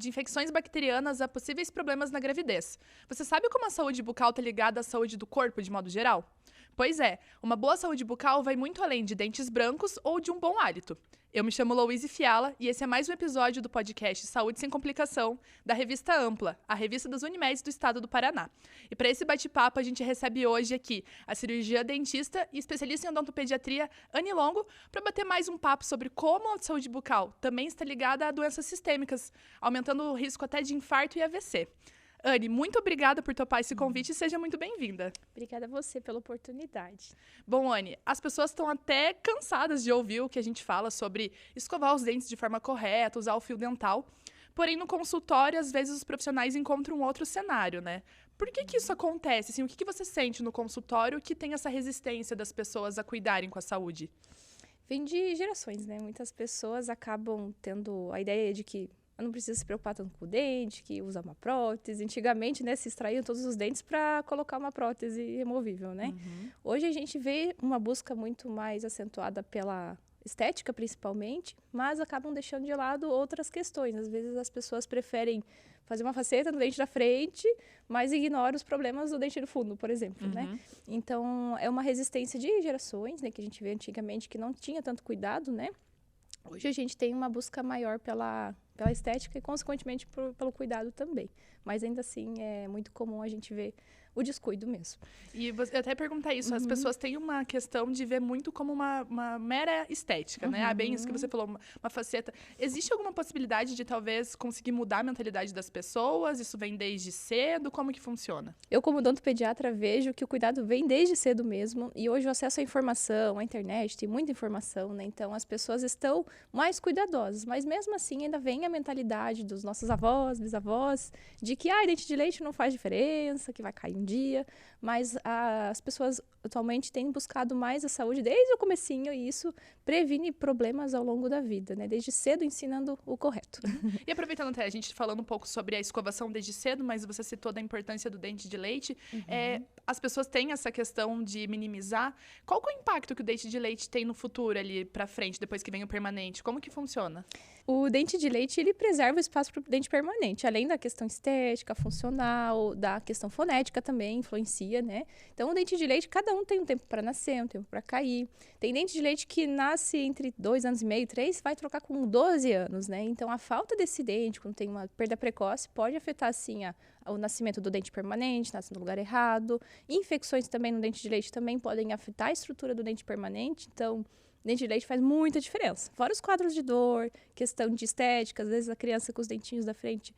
de infecções bacterianas a possíveis problemas na gravidez. Você sabe como a saúde bucal está ligada à saúde do corpo de modo geral? Pois é, uma boa saúde bucal vai muito além de dentes brancos ou de um bom hálito. Eu me chamo Louise Fiala e esse é mais um episódio do podcast Saúde Sem Complicação, da revista Ampla, a revista das Unimedes do estado do Paraná. E para esse bate-papo, a gente recebe hoje aqui a cirurgiã dentista e especialista em odontopediatria, Anne Longo, para bater mais um papo sobre como a saúde bucal também está ligada a doenças sistêmicas, aumentando o risco até de infarto e AVC. Anne, muito obrigada por topar esse convite e seja muito bem-vinda. Obrigada a você pela oportunidade. Bom, Anne, as pessoas estão até cansadas de ouvir o que a gente fala sobre escovar os dentes de forma correta, usar o fio dental. Porém, no consultório, às vezes os profissionais encontram um outro cenário, né? Por que isso acontece? Assim, o que você sente no consultório que tem essa resistência das pessoas a cuidarem com a saúde? Vem de gerações, né? Muitas pessoas acabam tendo a ideia de que não precisa se preocupar tanto com o dente, que usa uma prótese. Antigamente, né, se extraíam todos os dentes para colocar uma prótese removível, né? Hoje a gente vê uma busca muito mais acentuada pela estética, principalmente, mas acabam deixando de lado outras questões. Às vezes as pessoas preferem fazer uma faceta no dente da frente, mas ignoram os problemas do dente do fundo, por exemplo, né? Então, é uma resistência de gerações, né, que a gente vê antigamente que não tinha tanto cuidado, né? Hoje a gente tem uma busca maior pela estética e, consequentemente, pelo cuidado também. Mas, ainda assim, é muito comum a gente ver o descuido mesmo. E eu até perguntar isso, as pessoas têm uma questão de ver muito como uma mera estética, né? Ah, bem isso que você falou, uma faceta. Existe alguma possibilidade de talvez conseguir mudar a mentalidade das pessoas? Isso vem desde cedo? Como que funciona? Eu, como odontopediatra, vejo que o cuidado vem desde cedo mesmo. E hoje o acesso à informação, à internet, tem muita informação, né? Então, as pessoas estão mais cuidadosas. Mas, mesmo assim, ainda vem a mentalidade dos nossos avós, bisavós, de que, dente de leite não faz diferença, que vai cair um dia, mas as pessoas atualmente têm buscado mais a saúde desde o comecinho e isso previne problemas ao longo da vida, né? Desde cedo ensinando o correto. E aproveitando até a gente falando um pouco sobre a escovação desde cedo, mas você citou da importância do dente de leite, as pessoas têm essa questão de minimizar. Qual que é o impacto que o dente de leite tem no futuro ali pra frente, depois que vem o permanente? Como que funciona? O dente de leite, ele preserva o espaço para o dente permanente, além da questão estética, funcional, da questão fonética também influencia, né? Então, o dente de leite, cada um tem um tempo para nascer, um tempo para cair. Tem dente de leite que nasce entre 2 anos e meio, 3, vai trocar com 12 anos, né? Então, a falta desse dente, quando tem uma perda precoce, pode afetar, sim, o nascimento do dente permanente, nasce no lugar errado. Infecções também no dente de leite também podem afetar a estrutura do dente permanente, então dente de leite faz muita diferença. Fora os quadros de dor, questão de estética, às vezes a criança com os dentinhos da frente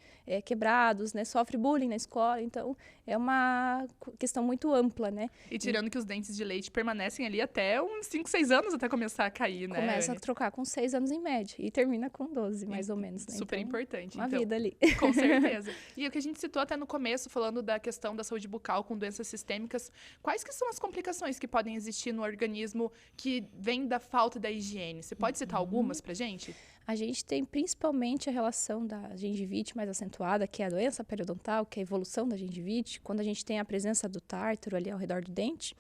quebrados, né? Sofre bullying na escola, então é uma questão muito ampla, né? E tirando que os dentes de leite permanecem ali até uns 5, 6 anos até começar a cair, né? Começa a trocar com 6 anos em média e termina com 12, mais ou menos, né? Super então, importante. Uma vida ali. Com certeza. E o que a gente citou até no começo, falando da questão da saúde bucal com doenças sistêmicas, quais que são as complicações que podem existir no organismo que vem da falta da higiene? Você pode citar algumas pra gente? A gente tem principalmente a relação da gengivite mais acentuada, que é a doença periodontal, que é a evolução da gengivite, quando a gente tem a presença do tártaro ali ao redor do dente.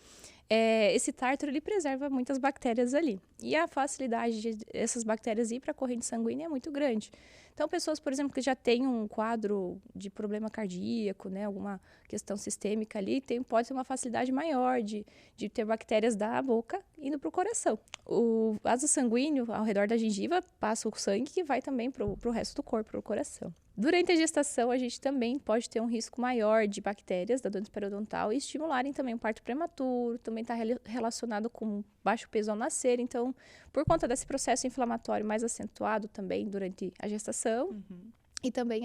Esse tártaro, ele preserva muitas bactérias ali. E a facilidade dessas bactérias ir para a corrente sanguínea é muito grande. Então, pessoas, por exemplo, que já têm um quadro de problema cardíaco, né, alguma questão sistêmica ali, pode ter uma facilidade maior de ter bactérias da boca indo para o coração. O vaso sanguíneo ao redor da gengiva passa o sangue que vai também para o resto do corpo, para o coração. Durante a gestação, a gente também pode ter um risco maior de bactérias da doença periodontal e estimularem também o parto prematuro, também está relacionado com baixo peso ao nascer. Então, por conta desse processo inflamatório mais acentuado também durante a gestação, e também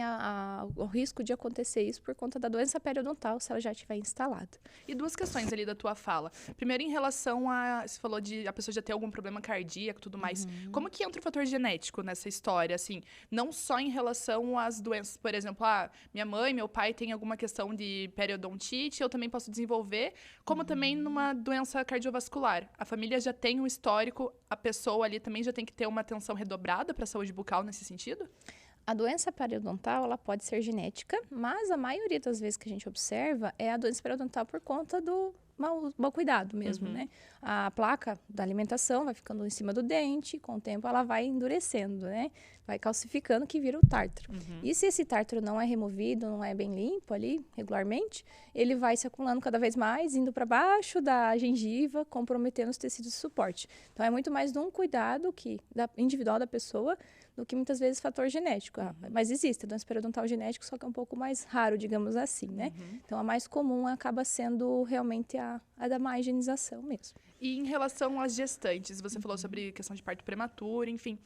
o risco de acontecer isso por conta da doença periodontal, se ela já estiver instalada. E duas questões ali da tua fala. Primeiro, em relação você falou de a pessoa já ter algum problema cardíaco e tudo mais. Como que entra o fator genético nessa história? Assim, não só em relação às doenças, por exemplo, minha mãe, meu pai tem alguma questão de periodontite, eu também posso desenvolver, como também numa doença cardiovascular. A família já tem um histórico, a pessoa ali também já tem que ter uma atenção redobrada para a saúde bucal nesse sentido? A doença periodontal, ela pode ser genética, mas a maioria das vezes que a gente observa é a doença periodontal por conta mau cuidado mesmo, né? A placa da alimentação vai ficando em cima do dente, com o tempo ela vai endurecendo, né? Vai calcificando, que vira o tártaro. E se esse tártaro não é removido, não é bem limpo ali, regularmente, ele vai se acumulando cada vez mais, indo para baixo da gengiva, comprometendo os tecidos de suporte. Então, é muito mais de um cuidado individual da pessoa do que muitas vezes fator genético. Mas existe doença periodontal genética, só que é um pouco mais raro, digamos assim, né? Então, a mais comum acaba sendo realmente a da má higienização mesmo. E em relação às gestantes, você falou sobre questão de parto prematuro, enfim.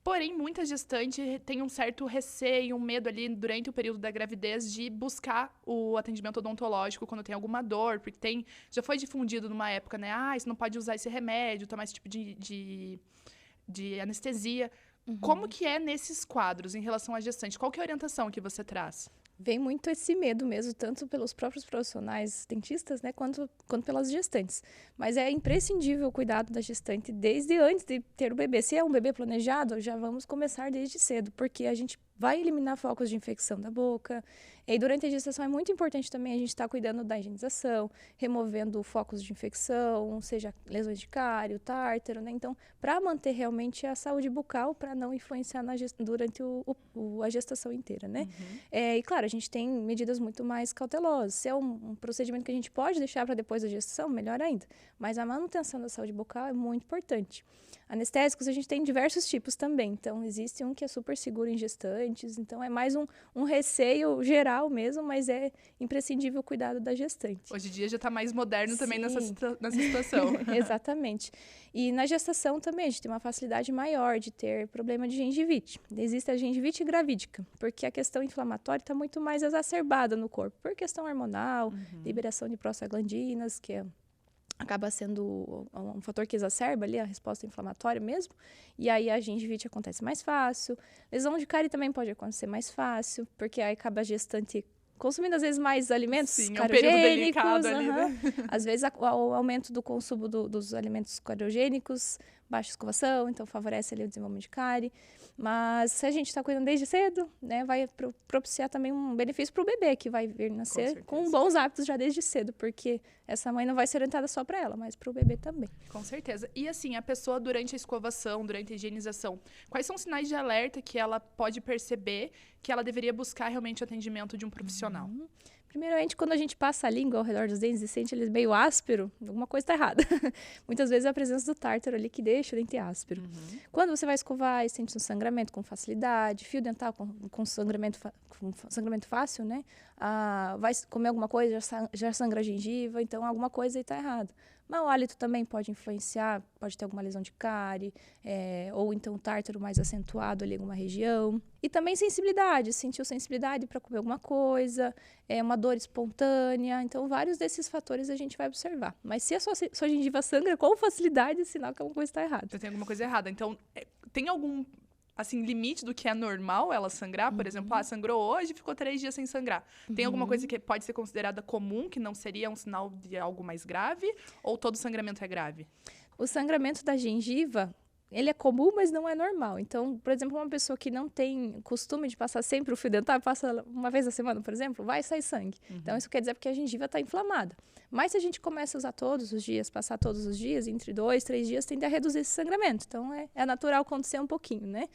Porém, muita gestante tem um certo receio, um medo ali durante o período da gravidez de buscar o atendimento odontológico quando tem alguma dor, porque já foi difundido numa época, né? Você não pode usar esse remédio, tomar esse tipo de anestesia. Como que é nesses quadros em relação à gestante? Qual que é a orientação que você traz? Vem muito esse medo mesmo, tanto pelos próprios profissionais dentistas, né, quanto pelas gestantes. Mas é imprescindível o cuidado da gestante desde antes de ter o bebê. Se é um bebê planejado, já vamos começar desde cedo, porque a gente vai eliminar focos de infecção da boca. E durante a gestação é muito importante também a gente estar cuidando da higienização, removendo focos de infecção, seja lesões de cárie, tártaro, né? Então, para manter realmente a saúde bucal, para não influenciar durante a gestação inteira, né? E claro, a gente tem medidas muito mais cautelosas. Se é um procedimento que a gente pode deixar para depois da gestação, melhor ainda. Mas a manutenção da saúde bucal é muito importante. Anestésicos a gente tem diversos tipos também. Então, existe um que é super seguro em gestantes. Então, é mais um receio geral mesmo, mas é imprescindível o cuidado da gestante. Hoje em dia já está mais moderno também nessa situação. Exatamente. E na gestação também a gente tem uma facilidade maior de ter problema de gengivite. Existe a gengivite gravídica, porque a questão inflamatória está muito mais exacerbada no corpo, por questão hormonal, liberação de prostaglandinas, que acaba sendo um fator que exacerba ali a resposta inflamatória mesmo, e aí a gengivite acontece mais fácil. Lesão de cárie também pode acontecer mais fácil, porque aí acaba a gestante consumindo às vezes mais alimentos cariogênicos. É um período delicado ali, né? Às vezes o aumento do consumo dos alimentos cariogênicos, baixa escovação, então favorece ali o desenvolvimento de cárie. Mas se a gente está cuidando desde cedo, né, vai propiciar também um benefício para o bebê, que vai vir nascer com bons hábitos já desde cedo, porque essa mãe não vai ser orientada só para ela, mas para o bebê também. Com certeza. E assim, a pessoa durante a escovação, durante a higienização, quais são os sinais de alerta que ela pode perceber que ela deveria buscar realmente o atendimento de um profissional? Primeiramente, quando a gente passa a língua ao redor dos dentes e sente eles meio áspero, alguma coisa está errada. Muitas vezes é a presença do tártaro ali que deixa o dente áspero. Quando você vai escovar e sente um sangramento com facilidade, fio dental com sangramento fácil, né? Vai comer alguma coisa, já sangra a gengiva, então alguma coisa aí está errada. Mau hálito também pode influenciar, pode ter alguma lesão de cárie, ou então um tártaro mais acentuado ali em alguma região. E também sensibilidade, sentiu sensibilidade para comer alguma coisa, uma dor espontânea. Então, vários desses fatores a gente vai observar. Mas se a sua gengiva sangra com facilidade, é sinal que alguma coisa está errada. Então, tem alguma coisa errada. Então, tem algum limite do que é normal ela sangrar? Por exemplo, sangrou hoje e ficou 3 dias sem sangrar. Tem alguma coisa que pode ser considerada comum, que não seria um sinal de algo mais grave? Ou todo sangramento é grave? O sangramento da gengiva, ele é comum, mas não é normal. Então, por exemplo, uma pessoa que não tem costume de passar sempre o fio dental, passa uma vez na semana, por exemplo, vai sair sangue. Então, isso quer dizer que a gengiva está inflamada. Mas se a gente começa a usar todos os dias, passar todos os dias, entre 2, 3 dias, tende a reduzir esse sangramento. Então, é natural acontecer um pouquinho, né?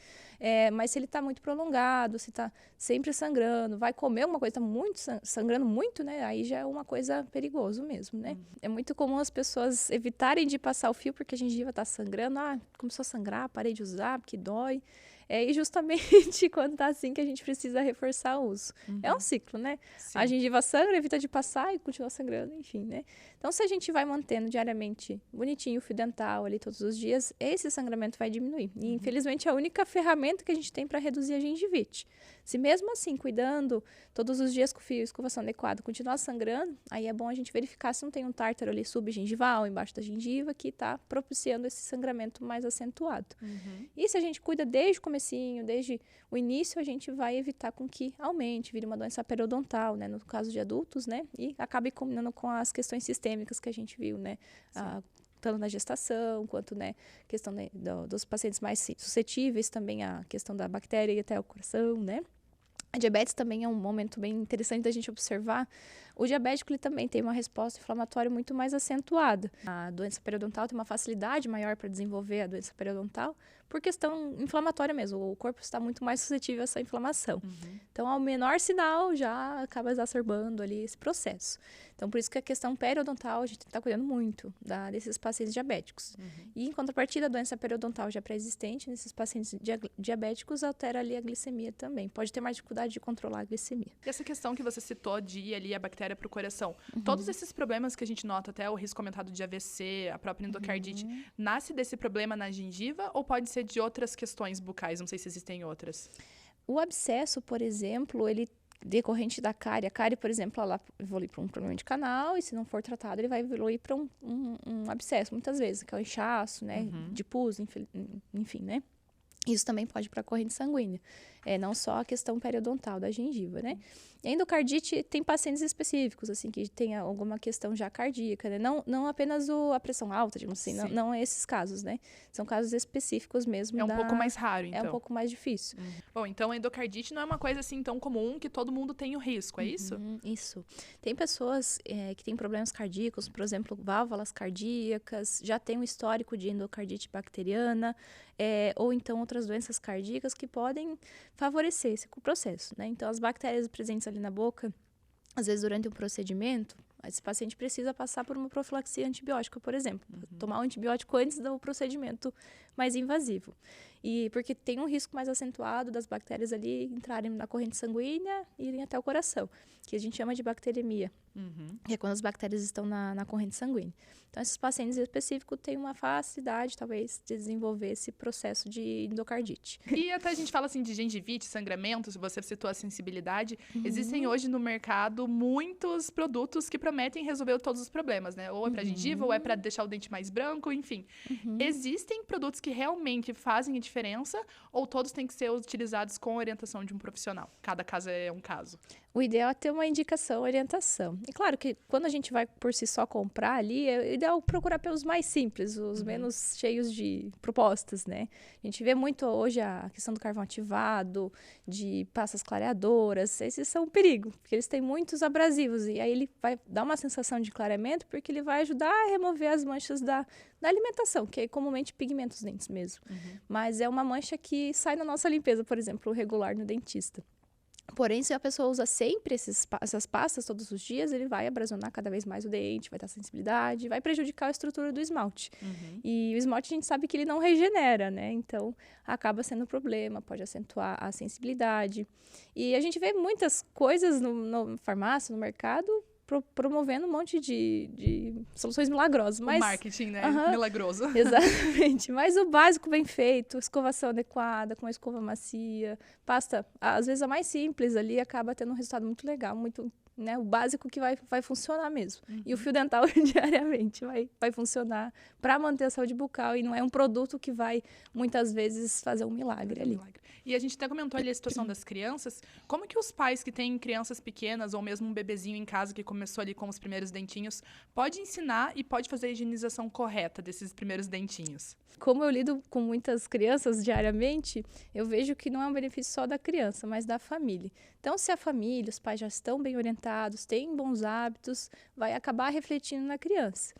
Mas se ele está muito prolongado, se está sempre sangrando, vai comer uma coisa, está muito sangrando muito, né? Aí já é uma coisa perigoso mesmo, né? É muito comum as pessoas evitarem de passar o fio porque a gengiva está sangrando. Começou a sangrar, parei de usar porque dói. E justamente quando tá assim que a gente precisa reforçar o uso. É um ciclo, né? Sim. A gengiva sangra, evita de passar e continua sangrando, enfim, né? Então, se a gente vai mantendo diariamente bonitinho o fio dental ali todos os dias, esse sangramento vai diminuir. E, infelizmente, é a única ferramenta que a gente tem para reduzir a gengivite. Se mesmo assim, cuidando todos os dias com o fio e escovação adequada, continuar sangrando, aí é bom a gente verificar se não tem um tártaro ali subgengival, embaixo da gengiva, que está propiciando esse sangramento mais acentuado. E se a gente cuida desde o comecinho, desde o início, a gente vai evitar com que aumente, vire uma doença periodontal, né? No caso de adultos, né? E acabe combinando com as questões sistêmicas que a gente viu, né? Tanto na gestação, quanto, né, questão dos pacientes mais suscetíveis também à questão da bactéria e até o coração, né? A diabetes também é um momento bem interessante da gente observar. O diabético ele também tem uma resposta inflamatória muito mais acentuada. A doença periodontal tem uma facilidade maior para desenvolver a doença periodontal por questão inflamatória mesmo. O corpo está muito mais suscetível a essa inflamação. Então, ao menor sinal, já acaba exacerbando ali esse processo. Então, por isso que a questão periodontal, a gente tem que estar cuidando muito desses pacientes diabéticos. E, em contrapartida, a doença periodontal já pré-existente nesses pacientes diabéticos altera ali a glicemia também. Pode ter mais dificuldade de controlar a glicemia. E essa questão que você citou de ir ali a bactéria para o coração, todos esses problemas que a gente nota, até o risco aumentado de AVC, a própria endocardite, nasce desse problema na gengiva ou pode ser de outras questões bucais? Não sei se existem outras. O abscesso, por exemplo, ele decorrente da cárie. A cárie, por exemplo, ela evolui para um problema de canal e se não for tratado, ele vai evoluir para um abscesso, muitas vezes, que é o inchaço, né, de pus, enfim, né. Isso também pode ir para a corrente sanguínea. Não só a questão periodontal da gengiva, né? E a endocardite tem pacientes específicos, assim, que tem alguma questão já cardíaca, né? Não apenas a pressão alta, digamos assim, não esses casos, né? São casos específicos mesmo. É um pouco mais raro, então. É um pouco mais difícil. Bom, então a endocardite não é uma coisa assim tão comum que todo mundo tem o risco, é isso? Isso. Tem pessoas que têm problemas cardíacos, por exemplo, válvulas cardíacas, já tem um histórico de endocardite bacteriana, ou então outras doenças cardíacas que podem favorecer esse processo, né? Então, as bactérias presentes ali na boca, às vezes durante um procedimento, esse paciente precisa passar por uma profilaxia antibiótica, por exemplo. Tomar um antibiótico antes do procedimento mais invasivo. E porque tem um risco mais acentuado das bactérias ali entrarem na corrente sanguínea e irem até o coração, que a gente chama de bacteremia, que é quando as bactérias estão na corrente sanguínea. Então, esses pacientes específicos têm uma facilidade, talvez, de desenvolver esse processo de endocardite. E até a gente fala assim de gengivite, sangramento, se você citou a sensibilidade. Existem hoje no mercado muitos produtos que prometem resolver todos os problemas, né? Ou é para gengiva, ou é para deixar o dente mais branco, enfim. Existem produtos que realmente fazem a diferença ou todos têm que ser utilizados com orientação de um profissional? Cada caso é um caso. O ideal é ter uma indicação, orientação. E claro que quando a gente vai por si só comprar ali, é ideal procurar pelos mais simples, os menos cheios de propostas, né? A gente vê muito hoje a questão do carvão ativado, de pastas clareadoras. Esses são um perigo, porque eles têm muitos abrasivos. E aí ele vai dar uma sensação de clareamento, porque ele vai ajudar a remover as manchas da alimentação, que é comumente pigmenta os dentes mesmo. Mas é uma mancha que sai na nossa limpeza, por exemplo, regular no dentista. Porém, se a pessoa usa sempre essas pastas todos os dias, ele vai abrasionar cada vez mais o dente, vai dar sensibilidade, vai prejudicar a estrutura do esmalte. E o esmalte a gente sabe que ele não regenera, né? Então, acaba sendo um problema, pode acentuar a sensibilidade. E a gente vê muitas coisas na farmácia, no mercado, promovendo um monte de soluções milagrosas. Mas, o marketing, né? Milagroso. Exatamente. Mas o básico bem feito, escovação adequada, com uma escova macia, pasta, às vezes a mais simples ali, acaba tendo um resultado muito legal, muito, né, o básico que vai funcionar mesmo. E o fio dental diariamente vai funcionar para manter a saúde bucal e não é um produto que vai, muitas vezes, fazer um milagre ali. E a gente até comentou ali a situação das crianças. Como que os pais que têm crianças pequenas ou mesmo um bebezinho em casa que começou ali com os primeiros dentinhos, pode ensinar e pode fazer a higienização correta desses primeiros dentinhos? Como eu lido com muitas crianças diariamente, eu vejo que não é um benefício só da criança, mas da família. Então, se a família, os pais já estão bem orientados, têm bons hábitos, vai acabar refletindo na criança.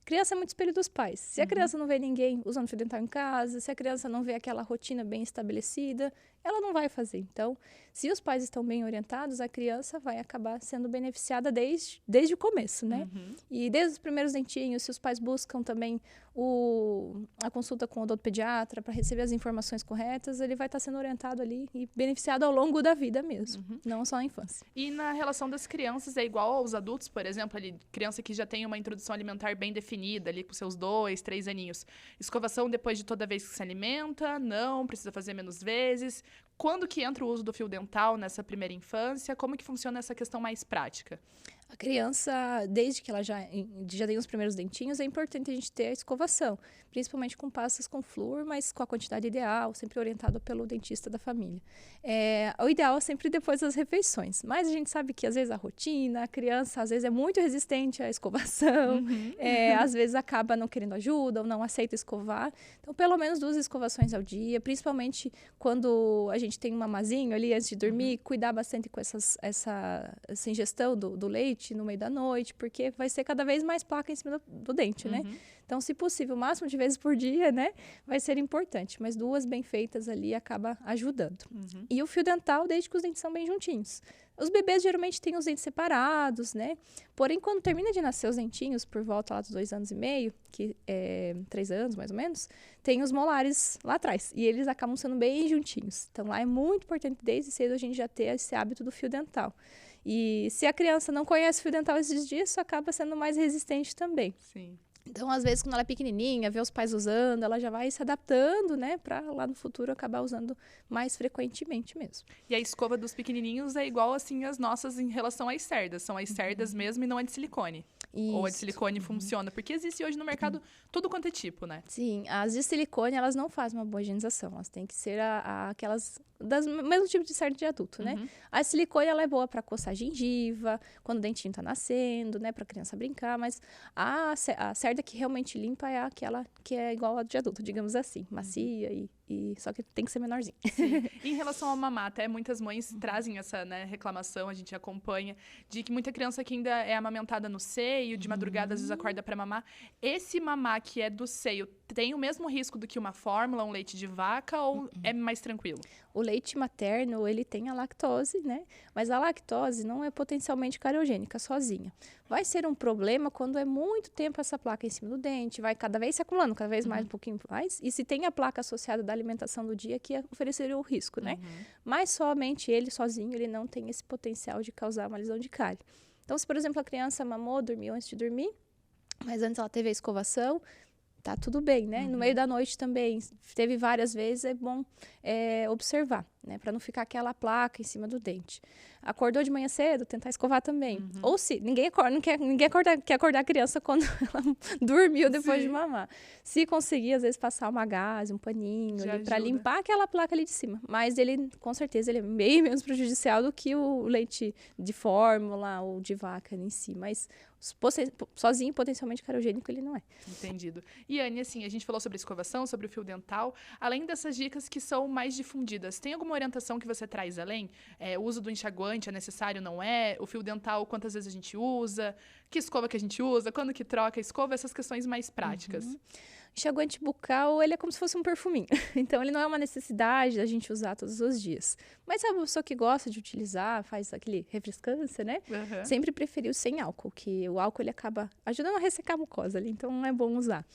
Criança é muito espelho dos pais. Se a criança não vê ninguém usando fio dental em casa, se a criança não vê aquela rotina bem estabelecida, ela não vai fazer. Então, se os pais estão bem orientados, a criança vai acabar sendo beneficiada desde o começo, né? E desde os primeiros dentinhos, se os pais buscam também a consulta com o odontopediatra para receber as informações corretas, ele vai estar sendo orientado ali e beneficiado ao longo da vida mesmo, não só na infância. E na relação das crianças, é igual aos adultos, por exemplo, ali, criança que já tem uma introdução alimentar bem definida, ali com seus 2, 3 aninhos. Escovação depois de toda vez que se alimenta? Não, precisa fazer menos vezes. Quando que entra o uso do fio dental nessa primeira infância? Como que funciona essa questão mais prática? A criança, desde que ela já tem os primeiros dentinhos, é importante a gente ter a escovação, principalmente com pastas com flúor, mas com a quantidade ideal, sempre orientado pelo dentista da família. O ideal é sempre depois das refeições, mas a gente sabe que às vezes a rotina, a criança às vezes é muito resistente à escovação, às vezes acaba não querendo ajuda ou não aceita escovar. Então, pelo menos 2 escovações ao dia, principalmente quando a gente gente tem um mamazinho ali antes de dormir, cuidar bastante com essa ingestão do leite no meio da noite, porque vai ser cada vez mais placa em cima do dente, né? Então, se possível, o máximo de vezes por dia, né? Vai ser importante, mas 2 bem feitas ali acaba ajudando. E o fio dental, desde que os dentes são bem juntinhos. Os bebês geralmente têm os dentes separados, né? Porém, quando termina de nascer os dentinhos, por volta lá dos 2 anos e meio, que é 3 anos mais ou menos, tem os molares lá atrás. E eles acabam sendo bem juntinhos. Então, lá é muito importante, desde cedo, a gente já ter esse hábito do fio dental. E se a criança não conhece o fio dental esses dias, isso acaba sendo mais resistente também. Sim. Então, às vezes, quando ela é pequenininha, vê os pais usando, ela já vai se adaptando, né? Para lá no futuro acabar usando mais frequentemente mesmo. E a escova dos pequenininhos é igual, assim, as nossas em relação às cerdas. São as cerdas mesmo e não a de silicone. Isso. Ou a de silicone funciona. Porque existe hoje no mercado tudo quanto é tipo, né? Sim, as de silicone, elas não fazem uma boa higienização. Elas têm que ser aquelas mesmo tipo de cerda de adulto, né? A de silicone, ela é boa para coçar a gengiva, quando o dentinho tá nascendo, né? Pra criança brincar. Mas a cerda que realmente limpa é aquela que é igual a de adulto, digamos assim. Macia só que tem que ser menorzinha. Sim. Em relação ao mamar, até muitas mães trazem essa, né, reclamação, a gente acompanha, de que muita criança que ainda é amamentada no seio, de madrugada às vezes acorda para mamar. Esse mamar que é do seio tem o mesmo risco do que uma fórmula, um leite de vaca, ou é mais tranquilo? O leite materno, ele tem a lactose, né? Mas a lactose não é potencialmente cariogênica sozinha. Vai ser um problema quando é muito tempo essa placa em cima do dente, vai cada vez se acumulando, cada vez mais, um pouquinho mais. E se tem a placa associada da alimentação do dia, que ofereceria o risco, né? Mas somente ele sozinho, ele não tem esse potencial de causar uma lesão de cárie. Então, se, por exemplo, a criança mamou, dormiu antes de dormir, mas antes ela teve a escovação, tá tudo bem, né? No meio da noite também, teve várias vezes, é bom observar, né? Para não ficar aquela placa em cima do dente. Acordou de manhã cedo, tentar escovar também. Ou se ninguém quer acordar a criança quando ela dormiu depois de mamar. Se conseguir, às vezes, passar uma gaze, um paninho para limpar aquela placa ali de cima. Mas ele, com certeza, ele é bem menos prejudicial do que o leite de fórmula ou de vaca em si. Mas sozinho, potencialmente cariogênico, ele não é. Entendido. E, Anne, assim, a gente falou sobre escovação, sobre o fio dental. Além dessas dicas que são mais difundidas, tem alguma orientação que você traz além? O uso do enxaguante é necessário, não é? O fio dental, quantas vezes a gente usa? Que escova que a gente usa? Quando que troca a escova? Essas questões mais práticas. Enxaguante bucal, ele é como se fosse um perfuminho. Então, ele não é uma necessidade da gente usar todos os dias. Mas a pessoa que gosta de utilizar, faz aquele refrescância, né? Sempre preferiu sem álcool, que o álcool ele acaba ajudando a ressecar a mucosa ali, então não é bom usar.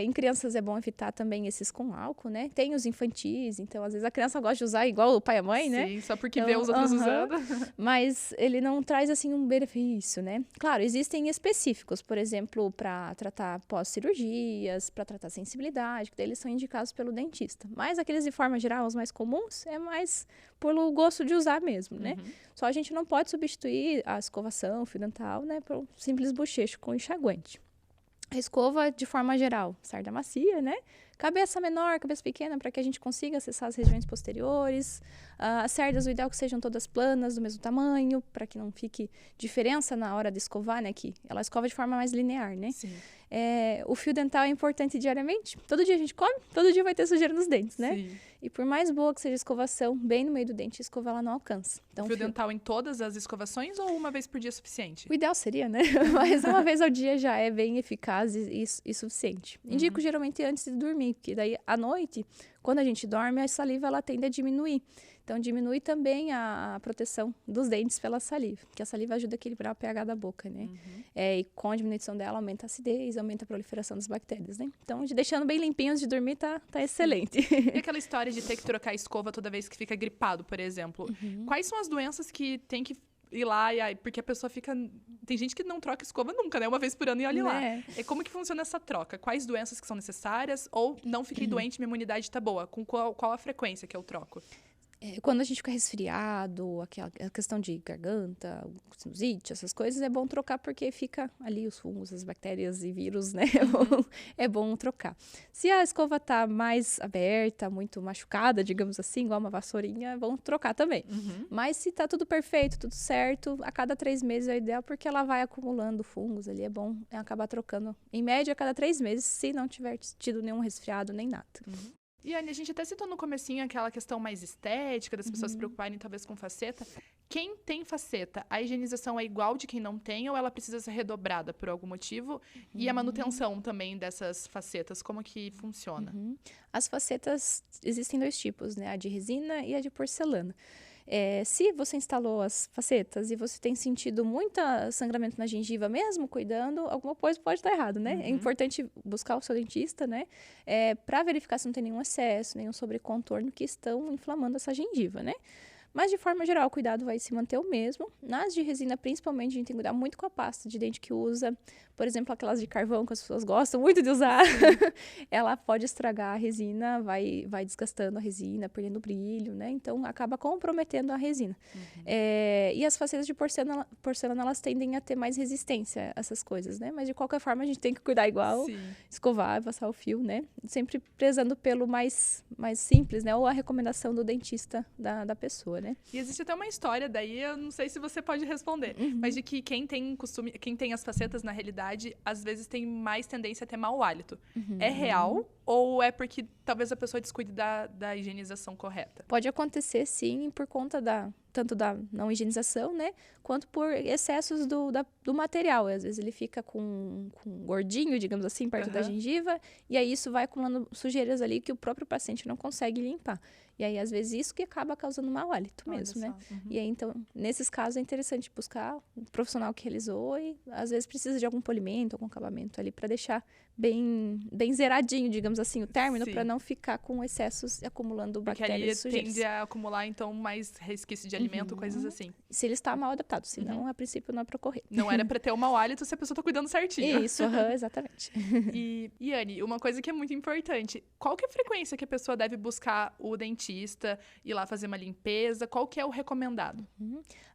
Em crianças é bom evitar também esses com álcool, né? Tem os infantis, então às vezes a criança gosta de usar igual o pai e a mãe, né? Sim, só porque vê os outros usando. Mas ele não traz, assim, um benefício, né? Claro, existem específicos, por exemplo, para tratar pós-cirurgias, para tratar sensibilidade, que daí eles são indicados pelo dentista. Mas aqueles, de forma geral, os mais comuns, é mais pelo gosto de usar mesmo, né? Só a gente não pode substituir a escovação, o fio dental, né? Por um simples bochecho com enxaguante. A escova, de forma geral, sarda macia, né? Cabeça menor, cabeça pequena, para que a gente consiga acessar as regiões posteriores. As cerdas, o ideal é que sejam todas planas, do mesmo tamanho, para que não fique diferença na hora de escovar, né? Que ela escova de forma mais linear, né? Sim. O fio dental é importante diariamente. Todo dia a gente come, todo dia vai ter sujeira nos dentes, né? Sim. E por mais boa que seja a escovação, bem no meio do dente, a escova ela não alcança. Então, fio dental em todas as escovações ou uma vez por dia é suficiente? O ideal seria, né? Mas uma vez ao dia já é bem eficaz e suficiente. Indico geralmente antes de dormir, porque daí à noite, quando a gente dorme, a saliva ela tende a diminuir. Então, diminui também a proteção dos dentes pela saliva, porque a saliva ajuda a equilibrar o pH da boca, né? E com a diminuição dela, aumenta a acidez, aumenta a proliferação das bactérias, né? Então, deixando bem limpinho antes de dormir, tá excelente. E aquela história de ter que trocar a escova toda vez que fica gripado, por exemplo. Quais são as doenças que tem que ir lá, porque a pessoa fica... Tem gente que não troca escova nunca, né? Uma vez por ano e olha lá. Como que funciona essa troca? Quais doenças que são necessárias? Ou não fiquei doente, minha imunidade tá boa? Com qual a frequência que eu troco? Quando a gente fica resfriado, a questão de garganta, sinusite, essas coisas, é bom trocar porque fica ali os fungos, as bactérias e vírus, né? É bom trocar. Se a escova tá mais aberta, muito machucada, digamos assim, igual uma vassourinha, é bom trocar também. Mas se tá tudo perfeito, tudo certo, a cada 3 meses é ideal porque ela vai acumulando fungos ali, é bom acabar trocando, em média, a cada 3 meses, se não tiver tido nenhum resfriado nem nada. E, Anny, a gente até citou no comecinho aquela questão mais estética, das pessoas se preocuparem talvez com faceta. Quem tem faceta, a higienização é igual de quem não tem ou ela precisa ser redobrada por algum motivo? E a manutenção também dessas facetas, como que funciona? As facetas, existem 2 tipos, né? A de resina e a de porcelana. Se você instalou as facetas e você tem sentido muito sangramento na gengiva, mesmo cuidando, alguma coisa pode estar errado, né? É importante buscar o seu dentista, né? Para verificar se não tem nenhum excesso, nenhum sobrecontorno que estão inflamando essa gengiva, né? Mas, de forma geral, o cuidado vai se manter o mesmo. Nas de resina, principalmente, a gente tem que cuidar muito com a pasta de dente que usa. Por exemplo, aquelas de carvão que as pessoas gostam muito de usar. Ela pode estragar a resina, vai desgastando a resina, perdendo brilho, né? Então, acaba comprometendo a resina. E as facetas de porcelana, elas tendem a ter mais resistência a essas coisas, né? Mas, de qualquer forma, a gente tem que cuidar igual. Sim. Escovar, passar o fio, né? Sempre prezando pelo mais simples, né? Ou a recomendação do dentista da pessoa, né? E existe até uma história, daí eu não sei se você pode responder, mas de que quem tem as facetas, na realidade, às vezes tem mais tendência a ter mau hálito. É real ou é porque talvez a pessoa descuide da higienização correta? Pode acontecer, sim, por conta tanto da não higienização, né? Quanto por excessos do material. Às vezes ele fica com gordinho, digamos assim, perto da gengiva, e aí isso vai acumulando sujeiras ali que o próprio paciente não consegue limpar. E aí, às vezes, isso que acaba causando mau hálito mesmo, né? E aí, então, nesses casos, é interessante buscar um profissional que realizou e, às vezes, precisa de algum polimento, algum acabamento ali para deixar bem zeradinho, digamos assim, o término, para não ficar com excessos acumulando bactérias e sujeiras. Tende a acumular, então, mais resquício de alimento, coisas assim. Se ele está mal adaptado, senão, a princípio, não é para correr. Não era para ter o mau hálito se a pessoa está cuidando certinho. Isso, exatamente. E, Anny, uma coisa que é muito importante, qual que é a frequência que a pessoa deve buscar o dentista, ir lá fazer uma limpeza? Qual que é o recomendado?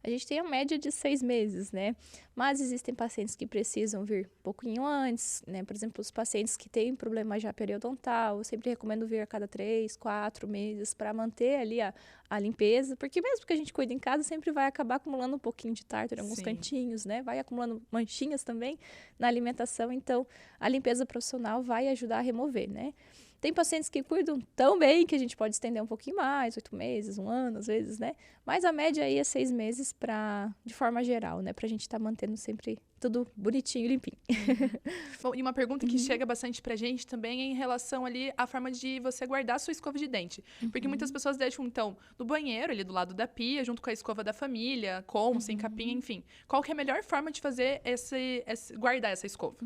A gente tem a média de 6 meses, né? Mas existem pacientes que precisam vir um pouquinho antes, né? Por exemplo, os pacientes que têm problema já periodontal, eu sempre recomendo vir a cada 3, 4 meses para manter ali a limpeza, porque mesmo que a gente cuide em casa, sempre vai acabar acumulando um pouquinho de tártaro em alguns cantinhos, né? Vai acumulando manchinhas também na alimentação, então a limpeza profissional vai ajudar a remover, né? Tem pacientes que cuidam tão bem que a gente pode estender um pouquinho mais, 8 meses, 1 ano, às vezes, né? Mas a média aí é 6 meses de forma geral, né? Pra gente estar mantendo sempre tudo bonitinho e limpinho. Bom, e uma pergunta que chega bastante pra gente também é em relação ali à forma de você guardar a sua escova de dente. Porque muitas pessoas deixam, então, no banheiro, ali do lado da pia, junto com a escova da família, com, sem capinha, enfim. Qual que é a melhor forma de fazer guardar essa escova?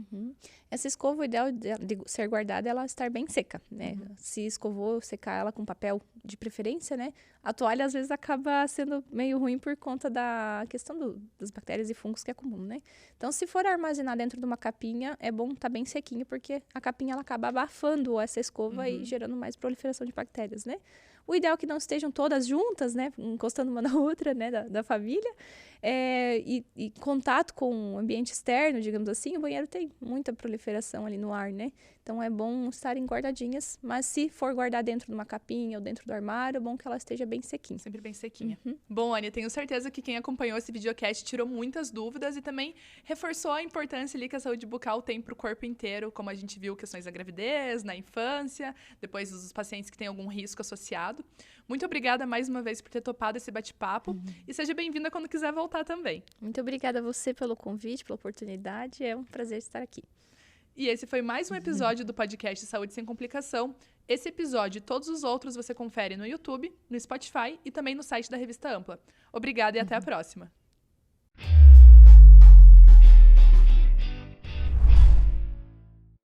Essa escova, o ideal de ser guardada é ela estar bem seca, né? Se escovou, secar ela com papel de preferência, né? A toalha, às vezes, acaba sendo meio ruim por conta da questão das bactérias e fungos que acumulam, né? Então, se for armazenar dentro de uma capinha, é bom estar bem sequinho, porque a capinha ela acaba abafando essa escova e gerando mais proliferação de bactérias, né? O ideal é que não estejam todas juntas, né? Encostando uma na outra, né? Da família. E contato com o ambiente externo, digamos assim, o banheiro tem muita proliferação ali no ar, né? Então, é bom estarem guardadinhas, mas se for guardar dentro de uma capinha ou dentro do armário, é bom que ela esteja bem sequinha. Sempre bem sequinha. Bom, Anny, tenho certeza que quem acompanhou esse videocast tirou muitas dúvidas e também reforçou a importância ali que a saúde bucal tem para o corpo inteiro, como a gente viu questões da gravidez, na infância, depois dos pacientes que têm algum risco associado. Muito obrigada mais uma vez por ter topado esse bate-papo e seja bem-vinda quando quiser voltar também. Muito obrigada a você pelo convite, pela oportunidade. É um prazer estar aqui. E esse foi mais um episódio do podcast Saúde Sem Complicação. Esse episódio e todos os outros você confere no YouTube, no Spotify e também no site da Revista Ampla. Obrigada e até a próxima.